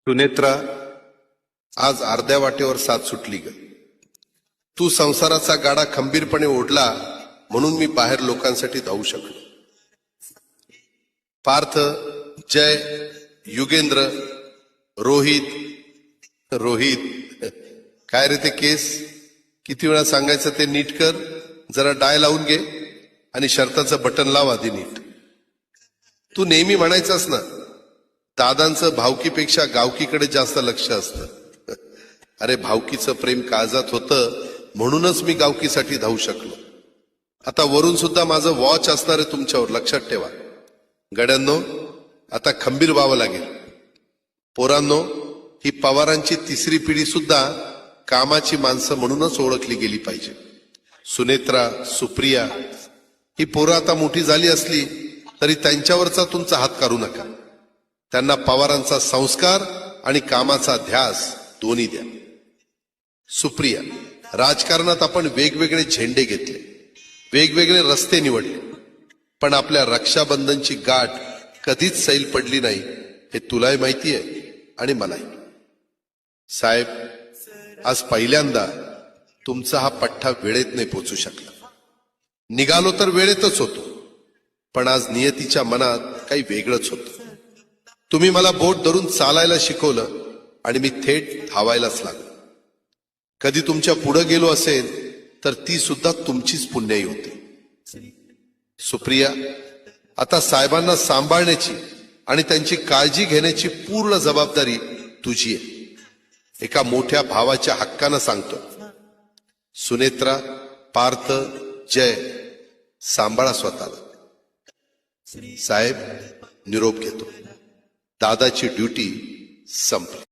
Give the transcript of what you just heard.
सुनेत्रा, आज अर्ध्या वाटेवर साथ सुटली ग. तू संसाराचा गाडा खंबीरपणे ओढला म्हणून मी बाहेर लोकांसाठी धावू शकलो. पार्थ, जय, युगेंद्र, रोहित काय रे ते केस किती वेळा सांगायचं ते नीट कर, जरा डाय लावून घे आणि शर्टाचं बटन लाव आधी नीट. तू नेहमी म्हणायचंस ना, दादांचं भावकीपेक्षा गावकीकडे जास्त लक्ष असतं. अरे भावकीचं प्रेम काळजात होतं म्हणूनच मी गावकीसाठी धावू शकलो. आता वरून सुद्धा माझं वॉच असणार आहे तुमच्यावर, लक्षात ठेवा. गड्यांनो, आता खंबीर व्हावं लागेल. पोरांनो, ही पवारांची तिसरी पिढी सुद्धा कामाची माणसं म्हणूनच ओळखली गेली पाहिजे. सुनेत्रा, सुप्रिया ही पोरं आता मोठी झाली असली तरी त्यांच्यावरचा तुमचा हात काढू नका. त्यांना पवारांचा संस्कार आणि कामाचा ध्यास दोन्ही द्या. सुप्रिया, राजकारणात आपण वेगवेगळे झेंडे घेतले, वेगवेगळे रस्ते निवडले, पण आपल्या रक्षाबंधनची गाठ कधीच सैल पडली नाही हे तुलाही माहिती आहे आणि मलाही. साहेब, आज पहिल्यांदा तुमचा हा पठ्ठा वेळेत नाही पोचू शकला. निघालो तर वेळेतच होतो, पण आज नियतीच्या मनात काही वेगळंच होतं. तुम्ही मला बोट धरून चालायला शिकवलं आणि मी थेट धावायलाच लागलो. कधी तुमच्या पुढे गेलो असेल तर ती सुद्धा तुमचीच पुण्याई होती. सुप्रिया, आता साहेबांना सांभाळण्याची आणि त्यांची काळजी घेण्याची पूर्ण जबाबदारी तुझी आहे. एका मोठ्या भावाच्या हक्कानं सांगतो. सुनेत्रा, पार्थ, जय, सांभाळा स्वतःला. साहेब, निरोप घेतो. दादाची ड्युटी संपली.